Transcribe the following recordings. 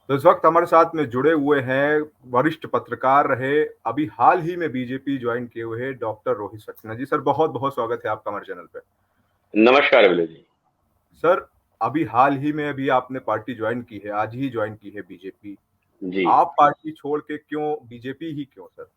तो इस वक्त हमारे साथ में जुड़े हुए हैं वरिष्ठ पत्रकार रहे, अभी हाल ही में बीजेपी ज्वाइन किए हुए हैं डॉक्टर रोहित सक्सेना जी। सर, बहुत बहुत स्वागत है आपका हमारे चैनल पे। नमस्कार अभिलाष जी। सर, अभी हाल ही में अभी आपने पार्टी ज्वाइन की है, आज ही ज्वाइन की है बीजेपी। जी, आप पार्टी छोड़ के क्यों, बीजेपी ही क्यों सर?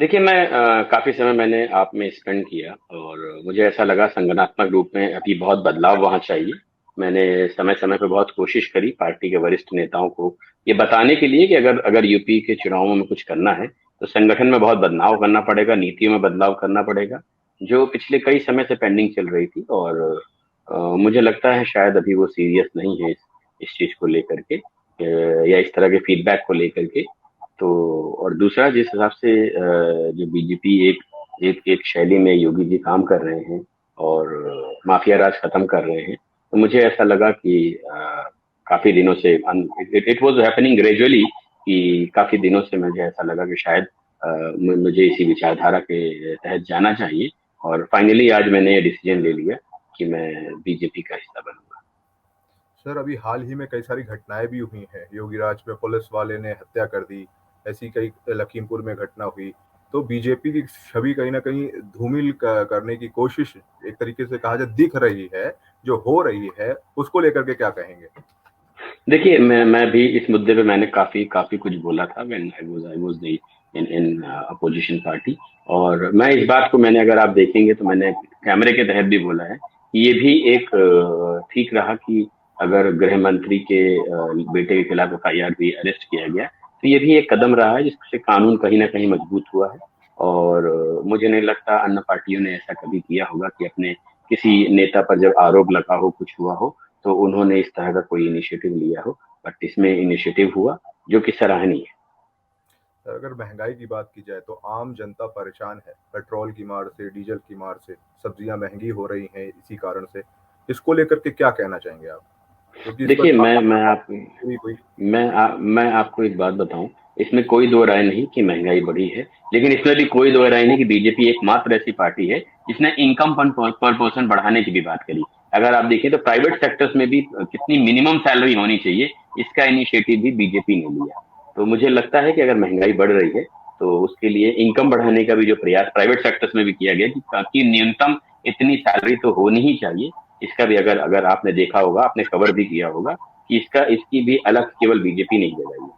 देखिए मैं काफ़ी समय मैंने आप में स्पेंड किया और मुझे ऐसा लगा संगठनात्मक रूप में अभी बहुत बदलाव वहाँ चाहिए। मैंने समय-समय पे बहुत कोशिश करी पार्टी के वरिष्ठ नेताओं को ये बताने के लिए कि अगर अगर यूपी के चुनावों में कुछ करना है, तो संगठन में बहुत बदलाव करना पड़ेगा, नीतियों में बदलाव करना पड़ेगा, जो पिछले कई समय से पेंडिंग चल रही थी और मुझे लगता है शायद अभी वो सीरियस नहीं है इस चीज़ को लेकर के या इस तरह के फीडबैक को लेकर के। तो और दूसरा जिस हिसाब से जो बीजेपी एक एक एक शैली में योगी जी काम कर रहे हैं और माफिया राज खत्म कर रहे हैं, तो मुझे ऐसा लगा कि काफी दिनों से it it was happening gradually कि काफी दिनों से मुझे ऐसा लगा कि शायद मुझे इसी विचारधारा के तहत जाना चाहिए और फाइनली आज मैंने ये डिसीजन ले लिया कि मैं बीजेपी का हिस्सा बनूंगा। सर, अभी हाल ही में कई सारी घटनाएं भी हुई हैं, योगीराज पे पुलिस वाले ने हत्या कर दी, ऐसी कई लखीमपुर में घटना हुई। तो बीजेपी की छवि कहीं ना कहीं धूमिल करने की कोशिश, एक तरीके से कहा जाए, दिख रही है, जो हो रही है, उसको लेकर के क्या कहेंगे? देखिए मैं भी इस मुद्दे पे मैंने काफी काफी कुछ बोला था when I was the in in opposition party. और मैं इस बात को मैंने अगर आप देखेंगे तो मैंने कैमरे के तहत भी बोला है कि ये भी एक ठीक रहा कि अगर गृह मंत्री के बेटे के खिलाफ एफआईआर हुई, अरेस्ट किया गया, तो ये भी एक कदम रहा है जिससे कानून कहीं ना कहीं मजबूत हुआ है। और मुझे नहीं लगता अन्य पार्टियों ने ऐसा कभी किया होगा कि अपने किसी नेता पर जब आरोप लगा हो, कुछ हुआ हो, तो उन्होंने इस तरह का कोई इनिशिएटिव लिया हो। बट इसमें इनिशिएटिव हुआ जो कि सराहनीय है। अगर महंगाई की बात की जाए तो आम जनता परेशान है, पेट्रोल की मार से, डीजल की मार से, सब्जियां महंगी हो रही हैं इसी कारण से। इसको लेकर के क्या कहना चाहेंगे आप, क्योंकि इस देखिए पर मैं आप हुई हुई। मैं आपको एक बात बताऊं, इसमें कोई दो राय नहीं कि महंगाई बढ़ी है, लेकिन इसमें भी कोई दो राय नहीं कि बीजेपी एकमात्र ऐसी पार्टी है जिसने इनकम पर पर्सन बढ़ाने की भी बात करी। अगर आप देखें तो प्राइवेट सेक्टर्स में भी कितनी मिनिमम सैलरी होनी चाहिए, इसका इनिशिएटिव भी बीजेपी ने लिया। तो मुझे लगता है कि अगर महंगाई बढ़ रही है तो उसके लिए इनकम बढ़ाने का भी जो प्रयास प्राइवेट सेक्टर्स में भी किया गया कि न्यूनतम इतनी सैलरी तो होनी ही चाहिए। इसका भी अगर अगर आपने देखा होगा, आपने कवर भी किया होगा कि इसकी भी अलग केवल बीजेपी नहीं लगाई है।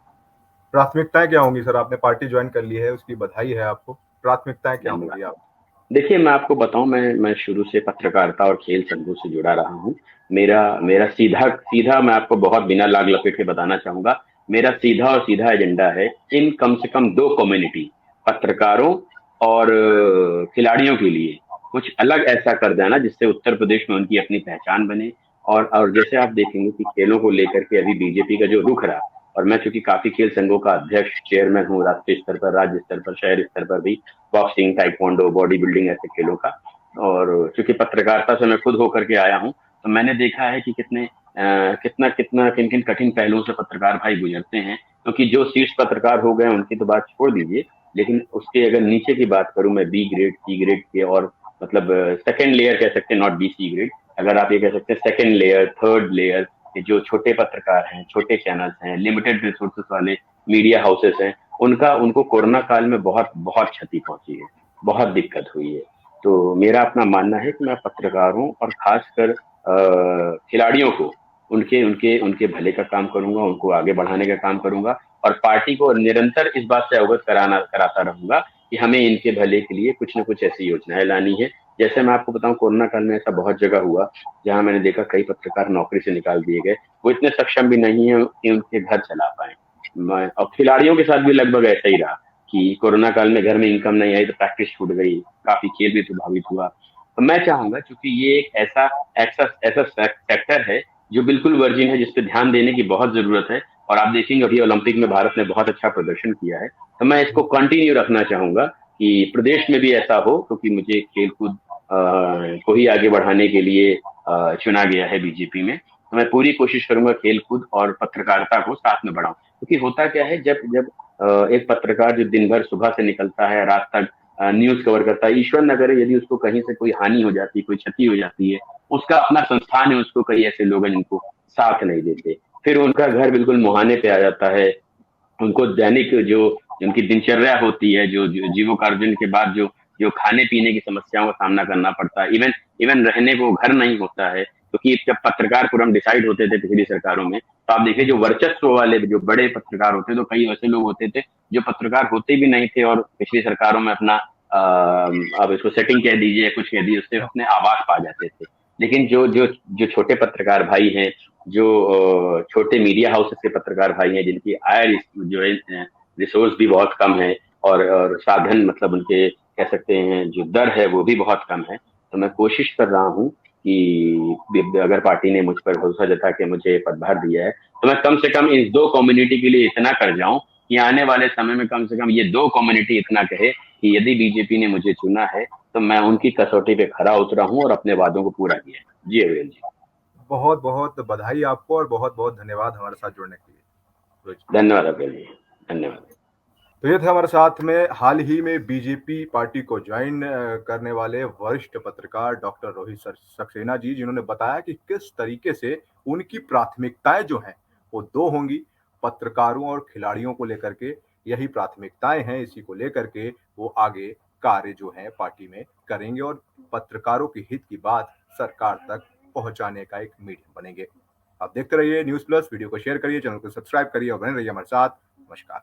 प्राथमिकताएं क्या होंगी सर? आपने पार्टी ज्वाइन कर ली है, उसकी बधाई है आपको। प्राथमिकताएं क्या होंगी धन्यवाद। आप? देखिए मैं आपको बताऊं, मैं शुरू से पत्रकारिता और खेल संघों से जुड़ा रहा हूं। मेरा मेरा सीधा सीधा मैं आपको बहुत बिना लाग लपेट के बताना चाहूंगा। मेरा सीधा और सीधा एजेंडा है इन कम से कम दो कम्युनिटी, पत्रकारों और खिलाड़ियों के लिए कुछ अलग ऐसा कर देना जिससे उत्तर प्रदेश में उनकी अपनी पहचान बने। और जैसे आप देखेंगे कि खेलों को लेकर के अभी बीजेपी का जो रुख रहा, और मैं चूंकि काफी खेल संघों का अध्यक्ष चेयरमैन हूँ, राष्ट्रीय स्तर पर, राज्य स्तर पर, शहर स्तर पर भी, बॉक्सिंग, ताइक्वांडो, बॉडी बिल्डिंग ऐसे खेलों का। और चूंकि पत्रकारिता से मैं खुद होकर के आया हूँ, तो मैंने देखा है कि कितना कितना किन किन कठिन पहलुओं से पत्रकार भाई गुजरते हैं। क्योंकि जो शीर्ष पत्रकार हो गए उनकी तो बात छोड़ दीजिए, लेकिन उसके अगर नीचे की बात करूं मैं, बी ग्रेड, सी ग्रेड के, और मतलब सेकंड लेयर कह सकते हैं, नॉट बी सी ग्रेड, अगर आप ये कह सकते हैं सेकंड लेयर, थर्ड लेयर, जो छोटे पत्रकार हैं, छोटे चैनल्स हैं, लिमिटेड रिसोर्सेस वाले मीडिया हाउसेस हैं, उनका उनको कोरोना काल में बहुत बहुत क्षति पहुंची है, बहुत दिक्कत हुई है। तो मेरा अपना मानना है कि मैं पत्रकारों और खासकर खिलाड़ियों को, उनके उनके उनके भले का काम करूंगा, उनको आगे बढ़ाने का काम करूंगा। और पार्टी को निरंतर इस बात से अवगत कराता रहूंगा कि हमें इनके भले के लिए कुछ न कुछ ऐसी योजनाएं लानी है। जैसे मैं आपको बताऊं, कोरोना काल में ऐसा बहुत जगह हुआ जहां मैंने देखा कई पत्रकार नौकरी से निकाल दिए गए, वो इतने सक्षम भी नहीं है कि उनके घर चला पाए। और खिलाड़ियों के साथ भी लगभग ऐसा ही रहा कि कोरोना काल में घर में इनकम नहीं आई तो प्रैक्टिस छूट गई, काफी खेल भी प्रभावित हुआ। तो मैं चाहूंगा, क्योंकि ये एक ऐसा ऐसा ऐसा सेक्टर है जो बिल्कुल वर्जिन है, जिसपे ध्यान देने की बहुत जरूरत है। और आप देखेंगे अभी ओलंपिक में भारत ने बहुत अच्छा प्रदर्शन किया है, तो मैं इसको कंटिन्यू रखना चाहूंगा कि प्रदेश में भी ऐसा हो, क्योंकि मुझे खेलकूद को ही आगे बढ़ाने के लिए चुना गया है बीजेपी में। तो मैं पूरी कोशिश करूंगा खेलकूद और पत्रकारिता को साथ में बढ़ाऊं। क्योंकि होता क्या है, जब जब एक पत्रकार जो दिन भर सुबह से निकलता है, रात तक न्यूज कवर करता है, ईश्वर न करे यदि उसको कहीं से कोई हानि हो जाती है, कोई क्षति हो जाती है, उसका अपना संस्थान है, उसको कई ऐसे लोग हैं जिनको साथ नहीं देते। फिर उनका घर बिल्कुल मुहाने पे आ जाता है। उनको दैनिक जो उनकी दिनचर्या होती है, जो जीविकोपार्जन के बाद जो जो खाने पीने की समस्याओं का सामना करना पड़ता है, इवन इवन रहने को घर नहीं होता है, क्योंकि जब पत्रकार पुरम डिसाइड होते थे पिछली सरकारों में, तो आप देखिए जो वर्चस्व वाले जो बड़े पत्रकार होते, तो कई ऐसे लोग होते थे जो पत्रकार होते भी नहीं थे और पिछली सरकारों में अपना अब इसको सेटिंग कह दीजिए, कुछ कह दीजिए, उससे अपने आवास पा जाते थे। लेकिन जो जो जो छोटे पत्रकार भाई हैं, जो छोटे मीडिया हाउसेस के पत्रकार भाई हैं, जिनकी आय जो है रिसोर्स भी बहुत कम है, और साधन मतलब उनके कह सकते हैं जो दर है वो भी बहुत कम है। तो मैं कोशिश कर रहा हूँ कि अगर पार्टी ने मुझ पर भरोसा जता के मुझे पदभार दिया है, तो मैं कम से कम इन दो कम्युनिटी के लिए इतना कर जाऊं कि आने वाले समय में कम से कम ये दो कम्युनिटी इतना कहे कि यदि बीजेपी ने मुझे चुना है तो मैं उनकी कसौटी पे खरा उतरा हूं और अपने वादों को पूरा किया है। जी अवियल जी। बहुत बहुत बधाई आपको और बहुत बहुत धन्यवाद हमारे साथ जुड़ने के लिए। धन्यवाद अवियल जी। धन्यवाद। तो ये थे हमारे साथ में हाल ही में बीजेपी पार्टी को ज्वाइन करने वाले वरिष्ठ पत्रकार डॉक्टर रोहित सक्सेना जी, जिन्होंने बताया कि किस तरीके से उनकी प्राथमिकताएं जो हैं वो दो होंगी, पत्रकारों और खिलाड़ियों को लेकर के यही प्राथमिकताएं हैं, इसी को लेकर के वो आगे कार्य जो है पार्टी में करेंगे और पत्रकारों के हित की बात सरकार तक पहुंचाने का एक मीडियम बनेंगे। आप देखते रहिए न्यूज प्लस, वीडियो को शेयर करिए, चैनल को सब्सक्राइब करिए और बने रहिए हमारे साथ। नमस्कार।